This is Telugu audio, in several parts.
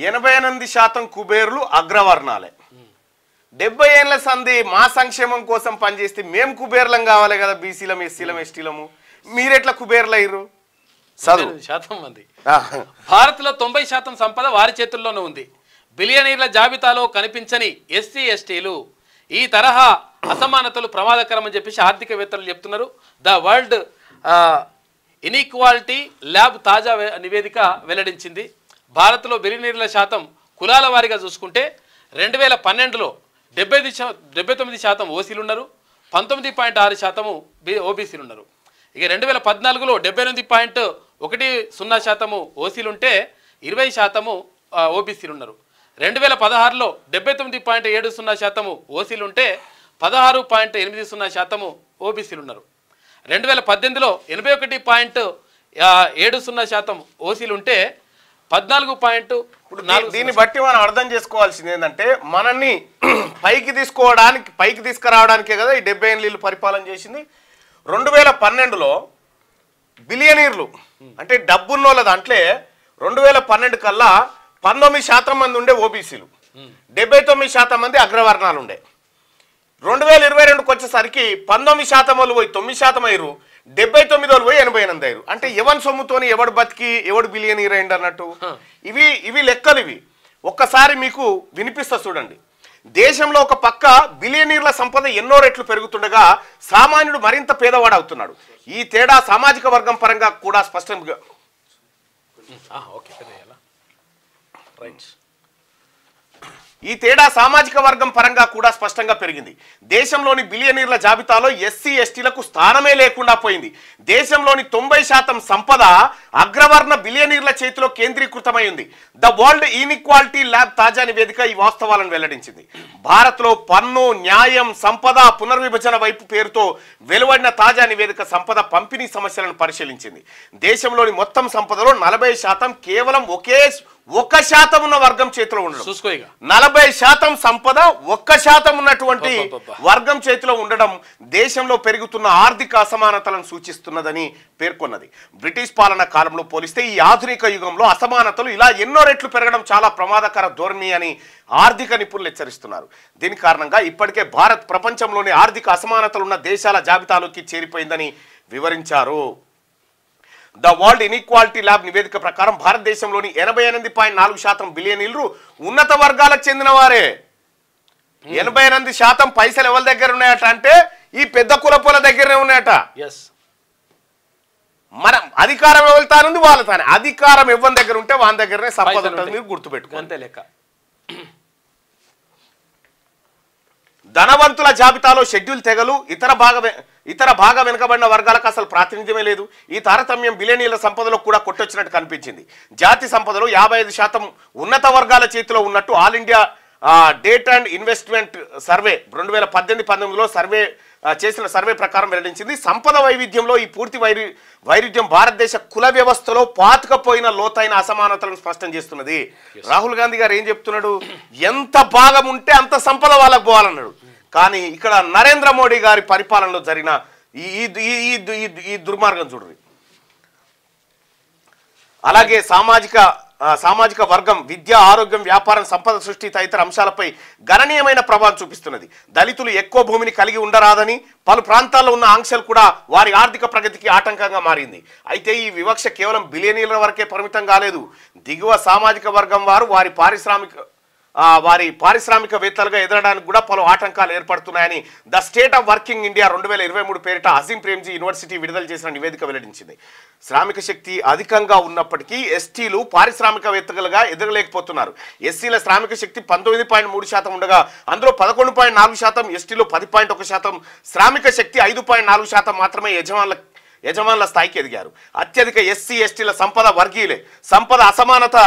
88% కుబేరులు అగ్రవర్ణాలే. 70 ఏళ్ల సంధి మా సంక్షేమం కోసం పనిచేస్తే మేము కుబేర్లం కావాలి కదా, బీసీలం ఎస్సీలం ఎస్టీలము, మీరెట్లా కుబేర్లయ్యారు? 90% మంది. భారత్లో 90% సంపద వారి చేతుల్లోనే ఉంది. బిలియనీర్ల జాబితాలో కనిపించని ఎస్సీ ఎస్టీలు. ఈ తరహా అసమానతలు ప్రమాదకరమని చెప్పేసి ఆర్థికవేత్తలు చెప్తున్నారు. ద వరల్డ్ ఇన్ఈక్వాలిటీ ల్యాబ్ తాజా నివేదిక వెల్లడించింది. భారత్లో బిలియనీర్ల శాతం కులాల వారీగా చూసుకుంటే 2012లో 79% ఓసీలు ఉన్నారు, 19.6% ఓబీసీలు ఉన్నారు. ఇక 2014లో 78.10% ఓసీలు ఉంటే 20% ఓబీసీలు ఉన్నారు. 2016లో 79.70% ఓసీలు ఉంటే 16.80% ఓబీసీలు ఉన్నారు. 2018లో 81.70% ఓసీలు ఉంటే 14.4. దీన్ని బట్టి మనం అర్థం చేసుకోవాల్సింది ఏంటంటే, మనల్ని పైకి తీసుకురావడానికే కదా ఈ 70 ఏళ్ళు పరిపాలన చేసింది. 2012లో బిలియనీర్లు అంటే డబ్బున్నోళ్ళ దాంట్లో 2012 కల్లా 19% మంది ఉండే ఓబీసీలు, 79% మంది అగ్రవర్ణాలు ఉండే. 2022కి వచ్చేసరికి 19% వాళ్ళు పోయి 9% అయ్యారు, 79 వాళ్ళు పోయి 88 అయ్యారు. అంటే ఎవరి సొమ్ముతోని ఎవడు బతికి ఎవడు బిలియనీర్ అయింది అన్నట్టు. ఇవి లెక్కలు. ఇవి ఒక్కసారి మీకు వినిపిస్తా చూడండి. దేశంలో ఒక పక్క బిలియనీర్ల సంపద ఎన్నో రెట్లు పెరుగుతుండగా సామాన్యుడు మరింత పేదవాడు అవుతున్నాడు. ఈ తేడా సామాజిక వర్గం పరంగా కూడా స్పష్టంగా స్పష్టంగా పెరిగింది. దేశంలోని బిలియనీర్ల జాబితాలో ఎస్సీ ఎస్టీలకు స్థానమే లేకుండా పోయింది. దేశంలోని 90% సంపద అగ్రవర్ణ బిలియనీర్ల చేతిలో కేంద్రీకృతమైంది. ద వరల్డ్ ఇన్ఈక్వాలిటీ ల్యాబ్ తాజా నివేదిక ఈ వాస్తవాలను వెల్లడించింది. భారత్లో పన్ను, న్యాయం, సంపద పునర్విభజన వైపు పేరుతో వెలువడిన తాజా నివేదిక సంపద పంపిణీ సమస్యలను పరిశీలించింది. దేశంలోని మొత్తం సంపదలో 40% కేవలం 1% ఉన్న వర్గం చేతిలో ఉండడం. 40% సంపద 1% ఉన్నటువంటి వర్గం చేతిలో ఉండడం దేశంలో పెరుగుతున్న ఆర్థిక అసమానతలను సూచిస్తున్నదని పేర్కొన్నది. బ్రిటిష్ పాలన కాలంలో పోలిస్తే ఈ ఆధునిక యుగంలో అసమానతలు ఇలా ఎన్నో రెట్లు పెరగడం చాలా ప్రమాదకర ధోరణి అని ఆర్థిక నిపుణులు హెచ్చరిస్తున్నారు. దీని కారణంగా ఇప్పటికే భారత్ ప్రపంచంలోని ఆర్థిక అసమానతలున్న దేశాల జాబితాలోకి చేరిపోయిందని వివరించారు. ద వరల్డ్ ఇన్ఈక్వాలిటీ ల్యాబ్ నివేదిక ప్రకారం భారతదేశంలోని 88.4% బిలియనీర్లు ఉన్నత వర్గాలకు చెందిన వారే. 88% పైసలు ఎవరి దగ్గర ఉన్నాయట అంటే ఈ పెద్ద కులపుల దగ్గరనే ఉన్నాయట. మనం అధికారం ఎవరితానుంది వాళ్ళతానే. అధికారం ఎవరి దగ్గర ఉంటే వాళ్ళ దగ్గరనే సంపద ఉంటుంది. మీరు గుర్తుపెట్టుకోండి. ధనవంతుల జాబితాలో షెడ్యూల్ తెగలు, ఇతర బాగా వెనుకబడిన వర్గాలకు అసలు ప్రాతినిధ్యమే లేదు. ఈ తారతమ్యం బిలియనీర్ల సంపదలో కూడా కొట్టొచ్చినట్టు కనిపించింది. జాతి సంపదలో 55% ఉన్నత వర్గాల చేతిలో ఉన్నట్టు all India debt and investment survey 2018-19లో చేసిన సర్వే ప్రకారం వెల్లడించింది. సంపద వైవిధ్యంలో ఈ పూర్తి వైరుధ్యం భారతదేశ కుల వ్యవస్థలో పాతుకపోయిన లోతైన అసమానతలను స్పష్టం చేస్తున్నది. రాహుల్ గాంధీ గారు ఏం చెప్తున్నాడు? ఎంత భాగం ఉంటే అంత సంపద వాళ్ళకు పోవాలన్నాడు. కానీ ఇక్కడ నరేంద్ర మోడీ గారి పరిపాలనలో జరిగిన ఈ దుర్మార్గం చూడండి. అలాగే సామాజిక వర్గం, విద్య, ఆరోగ్యం, వ్యాపారం, సంపద సృష్టి తదితర అంశాలపై గణనీయమైన ప్రభావం చూపిస్తున్నది. దళితులు ఎక్కువ భూమిని కలిగి ఉండరాదని పలు ప్రాంతాల్లో ఉన్న ఆంక్షలు కూడా వారి ఆర్థిక ప్రగతికి ఆటంకంగా మారింది. అయితే ఈ వివక్ష కేవలం బిలియనీర్ల వరకే పరిమితం కాలేదు. దిగువ సామాజిక వర్గం వారు వారి పారిశ్రామికవేత్తలుగా ఎదగడానికి కూడా పలు ఆటంకాలు ఏర్పడుతున్నాయని the state of working India 2023 పేరిట అజీం ప్రేమ్జీ యూనివర్సిటీ విడుదల చేసిన నివేదిక వెల్లడించింది. శ్రామిక శక్తి అధికంగా ఉన్నప్పటికీ ఎస్టీలు పారిశ్రామికవేత్తలుగా ఎదగలేకపోతున్నారు. ఎస్సీల శ్రామిక శక్తి 19.3% ఉండగా అందులో 11.4%, ఎస్టీలో 10.1%, శ్రామిక శక్తి 5.4% మాత్రమే యజమానుల స్థాయికి ఎదిగారు. అత్యధిక ఎస్సీ ఎస్టీల సంపద వర్గీయులే. సంపద అసమానత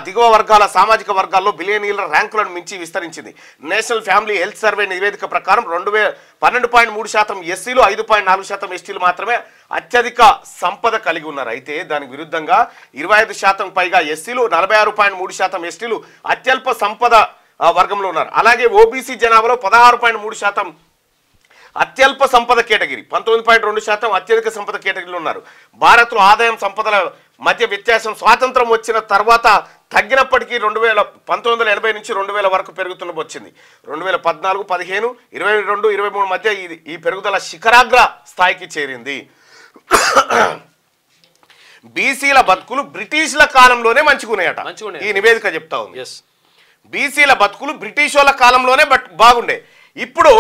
దిగువ వర్గాల సామాజిక వర్గాల్లో బిలియనీర్ల ర్యాంకులను మించి విస్తరించింది. నేషనల్ ఫ్యామిలీ హెల్త్ సర్వే నివేదిక ప్రకారం 12.3% ఎస్సీలు, 5.4% ఎస్టీలు మాత్రమే అత్యధిక సంపద కలిగి ఉన్నారు. అయితే దానికి విరుద్ధంగా 25% పైగా ఎస్సీలు, 46.3% ఎస్టీలు అత్యల్ప సంపద వర్గంలో ఉన్నారు. అలాగే ఓబీసీ జనాభాలో 16.3% అత్యల్ప సంపద కేటగిరీ, 19.2% అత్యధిక సంపద కేటగిరీలో ఉన్నారు. భారత్లో ఆదాయం సంపదల మధ్య వ్యత్యాసం స్వాతంత్రం వచ్చిన తర్వాత తగ్గినప్పటికీ 1980 నుంచి 2000 వరకు పెరుగుతున్న వచ్చింది. 2014, 15, 22, 23 మధ్య ఈ పెరుగుదల శిఖరాగ్ర స్థాయికి చేరింది. బీసీల బతుకులు బ్రిటిష్ల కాలంలోనే మంచిగున్నాయట ఈ నివేదిక చెప్తా ఉంది. బీసీల బతుకులు బ్రిటిష్ వాళ్ళ కాలంలోనే బాగుండే. ఇప్పుడు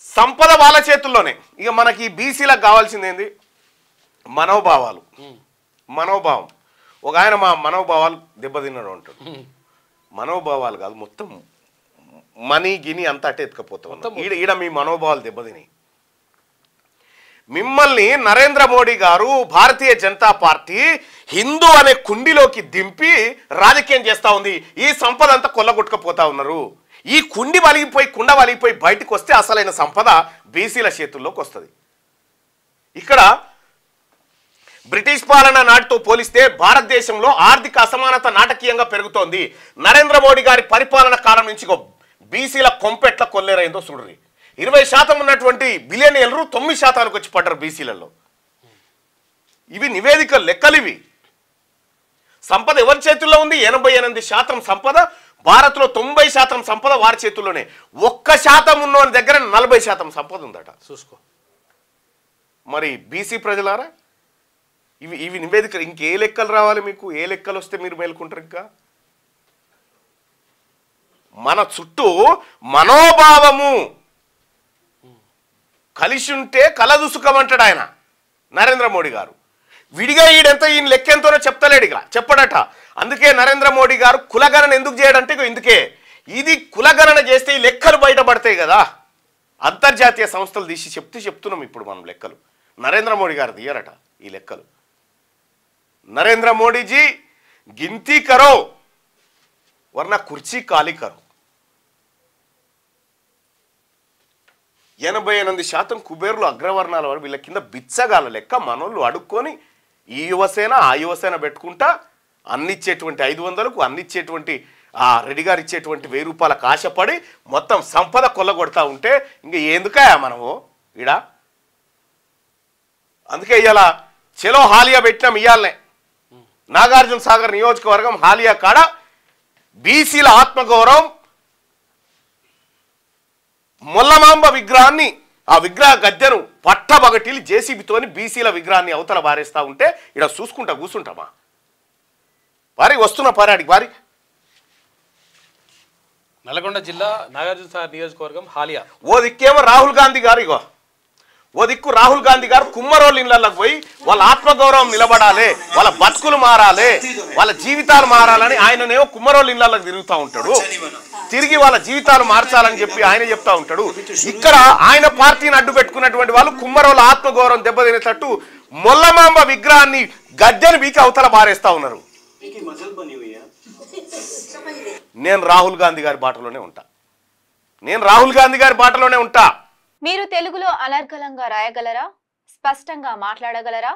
సంపద వాళ్ళ చేతుల్లోనే. ఇక మనకి బీసీలకు కావాల్సింది ఏంది? మనోభావాలు. మనోభావం. ఒక ఆయన మా మనోభావాలు దెబ్బతిన్నాడు అంటాడు. మనోభావాలు కాదు, మొత్తం మనీ గిని అంతా అటే ఎత్తుకపోతాం. ఈడ మీ మనోభావాలు దెబ్బతిని మిమ్మల్ని నరేంద్ర మోడీ గారు భారతీయ జనతా పార్టీ హిందూ అనే కుండిలోకి దింపి రాజకీయం చేస్తూ ఉంది. ఈ సంపద అంతా కొల్లగొట్టుకుపోతా ఉన్నారు. ఈ కుండ వలిగిపోయి బయటకు వస్తే అసలైన సంపద బీసీల చేతుల్లోకి వస్తుంది. ఇక్కడ బ్రిటిష్ పాలన నాటితో పోలిస్తే భారతదేశంలో ఆర్థిక అసమానత నాటకీయంగా పెరుగుతోంది. నరేంద్ర మోడీ గారి పరిపాలన కాలం నుంచి బీసీల కొంపెట్ల కొల్లేరైందో చూడండి. 20% ఉన్నటువంటి బిలియనీర్లు 9% వచ్చి పడ్డారు బీసీలలో. ఇవి నివేదిక లెక్కలు. ఇవి సంపద ఎవరి చేతుల్లో ఉంది? 88% సంపద భారత్లో, 90% సంపద వారి చేతుల్లోనే. 1% ఉన్న దగ్గర 40% సంపద ఉందట. చూసుకో మరి బీసీ ప్రజలారా, ఇవి నివేదికలు. ఇంకే లెక్కలు రావాలి మీకు? ఏ లెక్కలు వస్తే మీరు మేలుకుంటారు? ఇంకా మన చుట్టూ మనోభావము కలిసి ఉంటే కలదుసుకమంటాడు ఆయన నరేంద్ర మోడీ గారు. విడిగా ఈయన లెక్కెంతోనో చెప్తలేడు, ఇక చెప్పడట. అందుకే నరేంద్ర మోడీ గారు కులగణన ఎందుకు చేయడంటే ఇందుకే. ఇది కులగణన చేస్తే ఈ లెక్కలు బయటపడతాయి కదా. అంతర్జాతీయ సంస్థలు తీసి చెప్తున్నాం ఇప్పుడు మనం లెక్కలు. నరేంద్ర మోడీ గారు తీయరట ఈ లెక్కలు. నరేంద్ర మోడీజీ గినతీ కరో వర్నా కుర్చీ ఖాళీ కరో. 88% కుబేర్లు అగ్రవర్ణాల వారు. వీళ్ళ కింద బిచ్చగాల లెక్క మనోళ్ళు అడుక్కొని ఈ యువసేన ఆ యువసేన పెట్టుకుంటా అన్నిచ్చేటువంటి 500కు అన్నిచ్చేటువంటి రెడ్డి గారు ఇచ్చేటువంటి 1000 రూపాయలకు ఆశపడి మొత్తం సంపద కొల్లగొడతా ఉంటే ఇంక ఎందుకయా మనము ఈడ? అందుకే ఇవాళ చెలో హాలియా పెట్టినాం. ఇయ్యాలనే నాగార్జున సాగర్ నియోజకవర్గం హాలియా కాడ బీసీల ఆత్మగౌరవం మొల్లమాంబ విగ్రహాన్ని, ఆ విగ్రహ గద్దెను పట్టబగటిలి జేసీబీతోని బీసీల విగ్రహాన్ని అవతల బారేస్తా ఉంటే ఇక్కడ చూసుకుంటా కూర్చుంటామా? వారి వస్తున్న పారాడికి వారి నల్గొండ జిల్లా నాగార్జున సాగర్ నియోజకవర్గం హాలియా. ఓ దిక్కేమో రాహుల్ గాంధీ గారు, ఇగో ఓ దిక్కు రాహుల్ గాంధీ గారు కుమ్మరోళ్ళ ఇళ్లలోకి పోయి వాళ్ళ ఆత్మగౌరవం నిలబడాలి, వాళ్ళ బతుకులు మారాలి, వాళ్ళ జీవితాలు మారాలని ఆయననేమో కుమ్మరోళ్ళ ఇళ్లలోకి తిరుగుతూ ఉంటాడు. తిరిగి వాళ్ళ జీవితాలు మార్చాలని చెప్పి ఆయన చెప్తా ఉంటాడు. ఇక్కడ ఆయన పార్టీని అడ్డు పెట్టుకున్నటువంటి వాళ్ళు కుమ్మరోళ్ళ ఆత్మగౌరవం దెబ్బతినేటట్టు మొల్లమాంబ విగ్రహాన్ని గద్దెను బీకి అవతల బారేస్తా ఉన్నారు. నేను రాహుల్ గాంధీ గారి బాటలోనే ఉంటా. మీరు తెలుగులో అనర్గళంగా రాయగలరా? స్పష్టంగా మాట్లాడగలరా?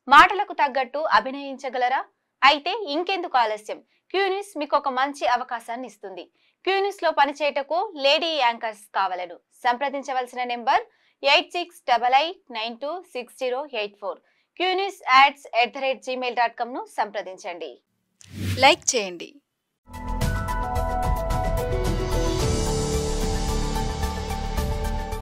మాటలకు తగ్గట్టు అభినయించగలరా? అయితే ఇంకెందుకు ఆలస్యం? క్యూన్యూస్ మీకు ఒక మంచి అవకాశాన్ని ఇస్తుంది. క్యూన్యూస్ లో పనిచేయటకు లేడీ యాంకర్స్ కావాలను సంప్రదించవలసిన నెంబర్ 8688926084. QNewsAds@gmail.com ను సంప్రదించండి. లైక్ చేయండి.